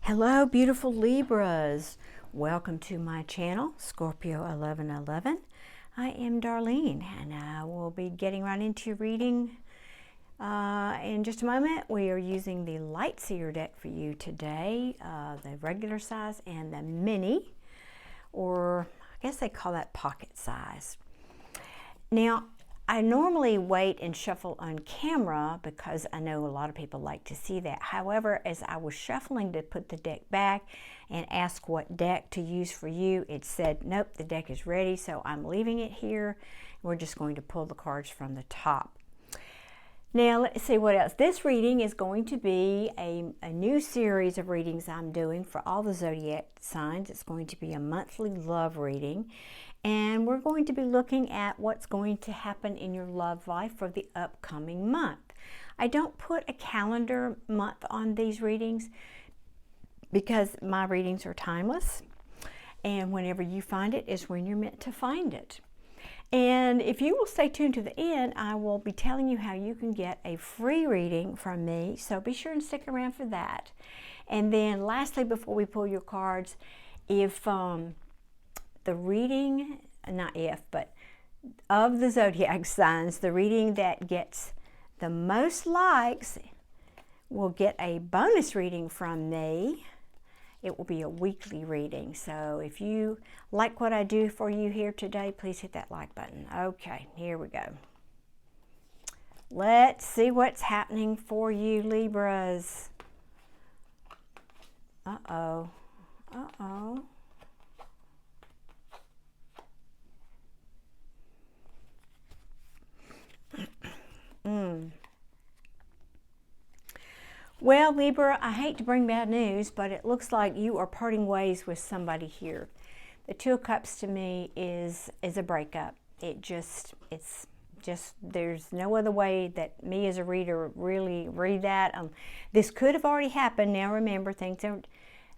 Hello, beautiful Libras. Welcome to my channel, Scorpio 1111. I am Darlene, and I will be getting right into reading in just a moment. We are using the Light Seer deck for you today, the regular size and the mini, or I guess they call that pocket size. Now, I normally wait and shuffle on camera because I know a lot of people like to see that. However, as I was shuffling to put the deck back and ask what deck to use for you, it said, nope, the deck is ready, so I'm leaving it here. We're just going to pull the cards from the top. Now, let's see what else. This reading is going to be a new series of readings I'm doing for all the zodiac signs. It's going to be a monthly love reading. And we're going to be looking at what's going to happen in your love life for the upcoming month. I don't put a calendar month on these readings because my readings are timeless. And whenever you find it is when you're meant to find it. And if you will stay tuned to the end, I will be telling you how you can get a free reading from me. So be sure and stick around for that. And then lastly, before we pull your cards, if the reading, not if, but of the zodiac signs, the reading that gets the most likes will get a bonus reading from me. It will be a weekly reading. So if you like what I do for you here today, please hit that like button. Okay, here we go. Let's see what's happening for you, Libras. Uh-oh. Uh-oh. Well, Libra, I hate to bring bad news, but it looks like you are parting ways with somebody here. The Two of Cups to me is a breakup. It's just, there's no other way that me as a reader really read that. This could have already happened. Now remember, things are,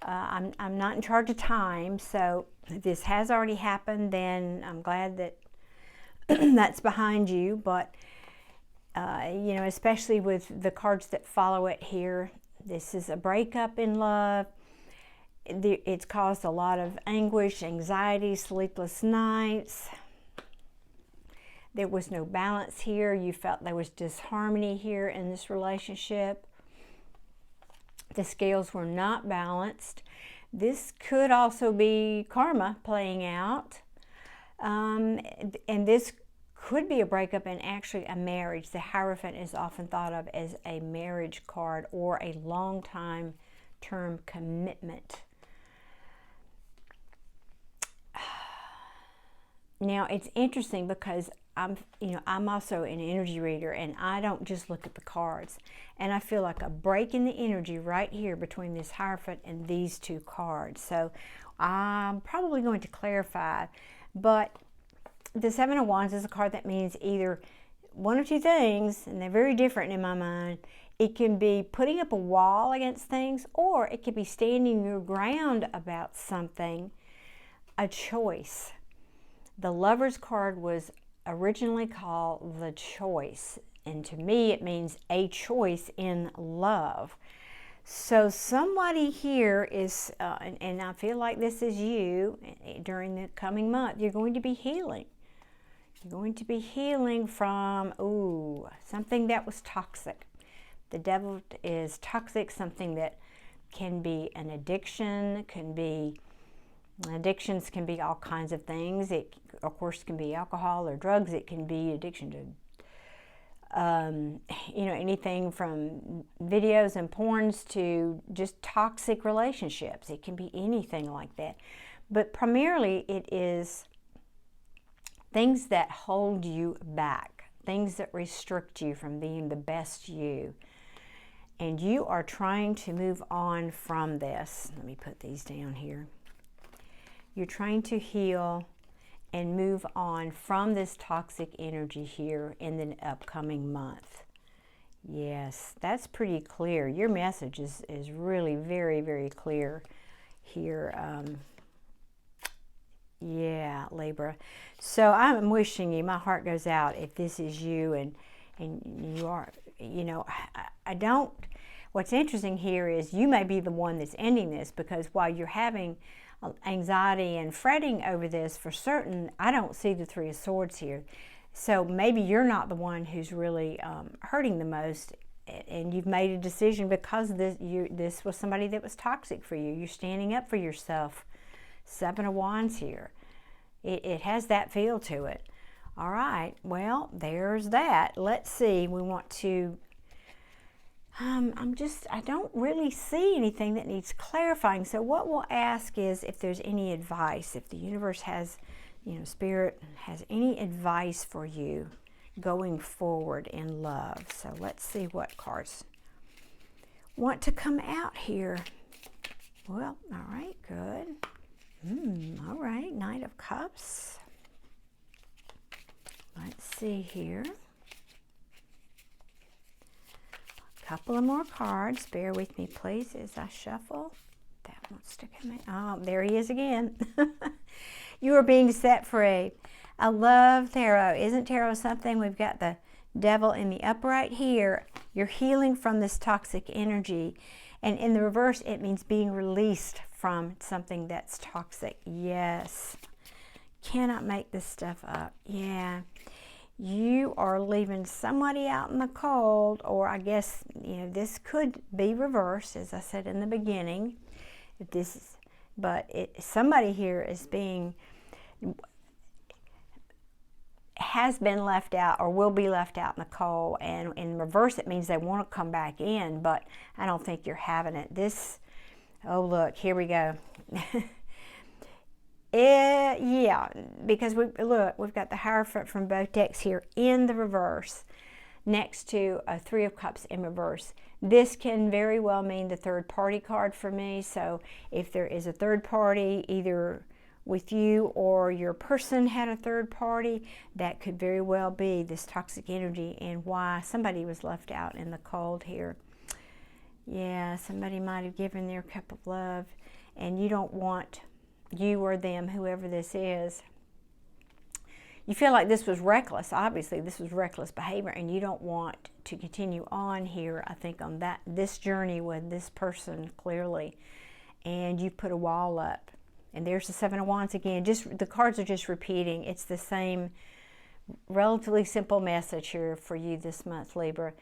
I'm not in charge of time, so if this has already happened, then I'm glad that that's behind you, but you know, especially with the cards that follow it here, this is a breakup in love. It's caused a lot of anguish, anxiety, sleepless nights. There was no balance here. You felt there was disharmony here in this relationship. The scales were not balanced. This could also be karma playing out. And this could be a breakup and actually a marriage. The Hierophant is often thought of as a marriage card or a long-time term commitment. Now it's interesting because I'm also an energy reader, and I don't just look at the cards. And I feel like a break in the energy right here between this Hierophant and these two cards. So I'm probably going to clarify, but the Seven of Wands is a card that means either one of two things, and they're very different in my mind. It can be putting up a wall against things, or it could be standing your ground about something, a choice. The Lover's card was originally called the Choice, and to me it means a choice in love. So somebody here is, and I feel like this is you during the coming month, you're going to be healing. You're going to be healing from, something that was toxic. The Devil is toxic, something that can be an addiction, addictions can be all kinds of things. It, of course, can be alcohol or drugs. It can be addiction to, anything from videos and porns to just toxic relationships. It can be anything like that. But primarily it is things that hold you back, things that restrict you from being the best you. And you are trying to move on from this. Let me put these down here. You're trying to heal and move on from this toxic energy here in the upcoming month. Yes, that's pretty clear. Your message is really very, very clear here. Yeah, Libra. So I'm wishing you, my heart goes out if this is you and you are, I don't, what's interesting here is you may be the one that's ending this, because while you're having anxiety and fretting over this for certain, I don't see the Three of Swords here. So maybe you're not the one who's really hurting the most, and you've made a decision because this was somebody that was toxic for you. You're standing up for yourself. Seven of Wands here. It has that feel to it. All right, well, there's that. Let's see, we want to, I don't really see anything that needs clarifying. So what we'll ask is if there's any advice, if the universe has, Spirit has any advice for you going forward in love. So let's see what cards want to come out here. Well, all right, good. All right, Knight of Cups. Let's see here. A couple of more cards. Bear with me, please, as I shuffle. That wants to come in. Oh, there he is again. You are being set free. I love tarot. Isn't tarot something? We've got the Devil in the upright here. You're healing from this toxic energy. And in the reverse, it means being released from something that's toxic. Yes. Cannot make this stuff up. Yeah. You are leaving somebody out in the cold, or I guess, this could be reversed, as I said in the beginning. Somebody here is has been left out or will be left out in the cold, and in reverse it means they want to come back in, but I don't think you're having it. Oh look, here we go. Yeah, because we've got the Hierophant from both decks here in the reverse next to a Three of Cups in reverse. This can very well mean the third party card for me. So if there is a third party, either with you or your person had a third party, that could very well be this toxic energy and why somebody was left out in the cold here. Yeah, somebody might have given their cup of love, and you don't want, you or them, whoever this is, you feel like this was reckless. Obviously this was reckless behavior, and you don't want to continue on here, I think, on this journey with this person, clearly, and you put a wall up. And there's the Seven of Wands again. Just the cards are just repeating. It's the same relatively simple message here for you this month, Libra.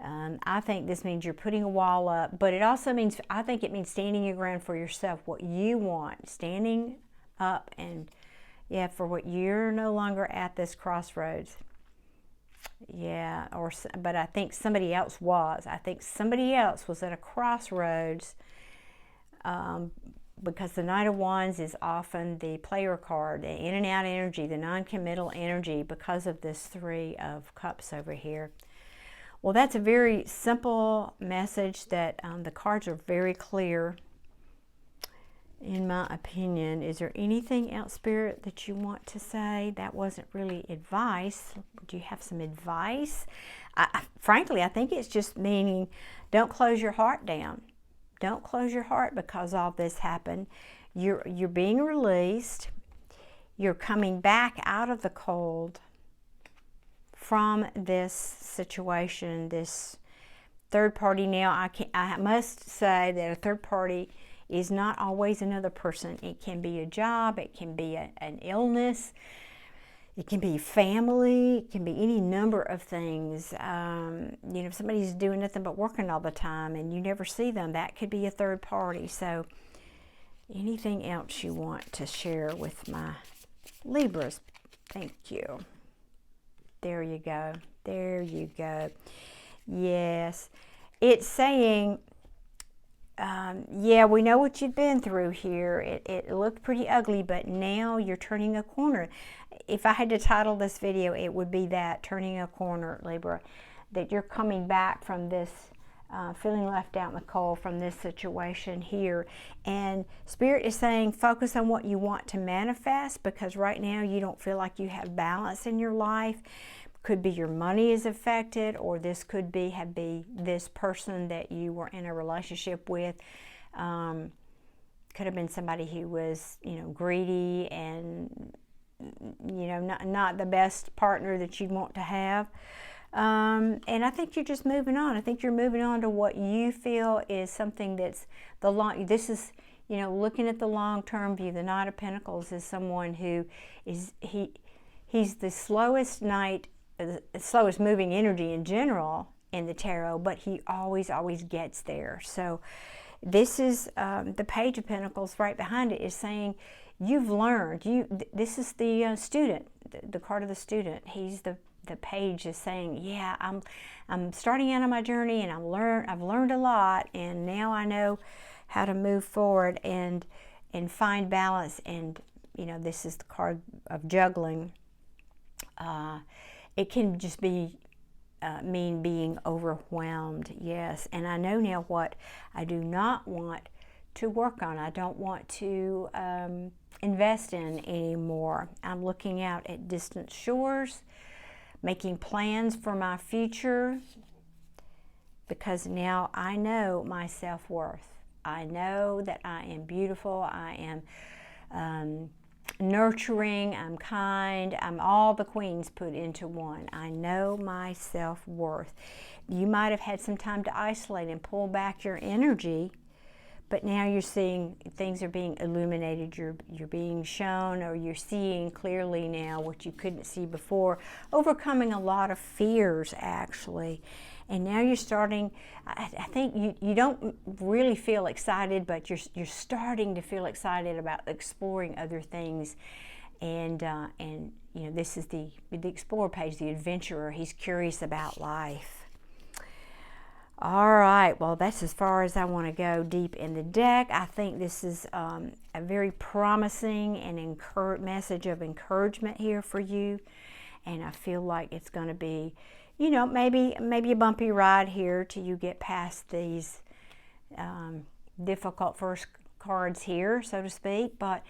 I think this means you're putting a wall up, but it also means, I think it means standing your ground for yourself, what you want, standing up, and yeah, for what you're no longer at this crossroads. Yeah, but I think somebody else was. I think somebody else was at a crossroads, because the Knight of Wands is often the player card, the in and out energy, the non-committal energy, because of this Three of Cups over here. Well, that's a very simple message that the cards are very clear, in my opinion. Is there anything else, Spirit, that you want to say? That wasn't really advice. Do you have some advice? Frankly, I think it's just meaning don't close your heart down. Don't close your heart because all this happened. You're being released. You're coming back out of the cold from this situation, this third party. Now, I must say that a third party is not always another person. It can be a job, it can be an illness, it can be family, it can be any number of things. If somebody's doing nothing but working all the time and you never see them, that could be a third party. So anything else you want to share with my Libras? Thank you. There you go. There you go. Yes. It's saying, yeah, we know what you've been through here. It looked pretty ugly, but now you're turning a corner. If I had to title this video, it would be that, turning a corner, Libra. That you're coming back from this, feeling left out in the cold from this situation here. And Spirit is saying focus on what you want to manifest, because right now you don't feel like you have balance in your life. Could be your money is affected, or this could be this person that you were in a relationship with. Could have been somebody who was, greedy and, not the best partner that you'd want to have. And I think you're just moving on. I think you're moving on to what you feel is something that's the long, this is, you know, looking at the long-term view. The Knight of Pentacles is someone who is, he's the slowest knight, the slowest moving energy in general in the tarot, but he always gets there. So this is the Page of Pentacles right behind it is saying you've learned. This is the student, the card of the student. He's the page is saying, yeah, I'm starting out on my journey, and I've learned a lot, and now I know how to move forward and find balance. And you know, this is the card of juggling. It can just be mean being overwhelmed, yes. And I know now what I do not want to work on. I don't want to invest in anymore. I'm looking out at distant shores, making plans for my future, because now I know my self-worth. I know that I am beautiful, I am nurturing, I'm kind, I'm all the queens put into one. I know my self-worth. You might have had some time to isolate and pull back your energy, but now you're seeing things are being illuminated, you're being shown, or you're seeing clearly now what you couldn't see before, overcoming a lot of fears actually. And now you're starting, I think you don't really feel excited, but you're starting to feel excited about exploring other things. And you know, this is the Explorer page, the adventurer. He's curious about life. All right, well, that's as far as I want to go deep in the deck. I think this is a very promising and message of encouragement here for you. And I feel like it's going to be, you know, maybe a bumpy ride here till you get past these difficult first cards here, so to speak. But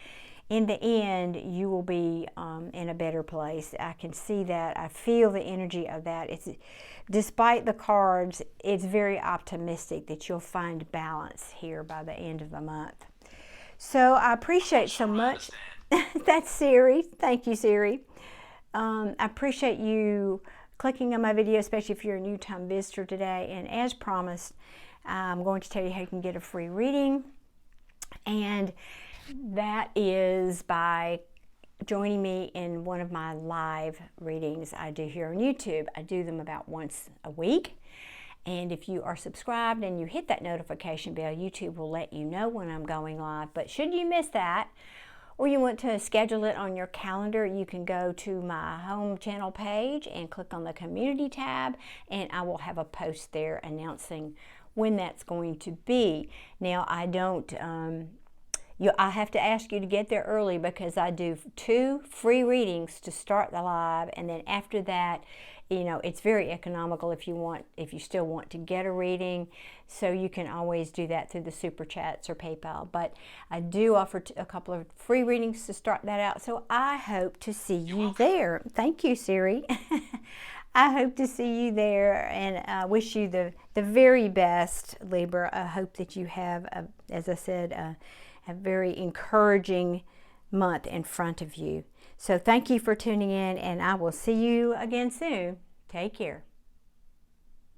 in the end, you will be in a better place. I can see that. I feel the energy of that. It's, despite the cards, it's very optimistic that you'll find balance here by the end of the month. So I appreciate so much. That's Siri. Thank you, Siri. I appreciate you clicking on my video, especially if you're a new time visitor today. And as promised, I'm going to tell you how you can get a free reading. And that is by joining me in one of my live readings I do here on YouTube. I do them about once a week. And if you are subscribed and you hit that notification bell, YouTube will let you know when I'm going live. But should you miss that, or you want to schedule it on your calendar, you can go to my home channel page and click on the community tab, and I will have a post there announcing when that's going to be. Now, I don't, I have to ask you to get there early, because I do 2 free readings to start the live, and then after that, you know, it's very economical if you still want to get a reading. So you can always do that through the Super Chats or PayPal. But I do offer a couple of free readings to start that out. So I hope to see you there. Thank you, Siri. I hope to see you there, and I wish you the very best, Libra. I hope that you have, as I said, a very encouraging month in front of you. So thank you for tuning in, and I will see you again soon. Take care.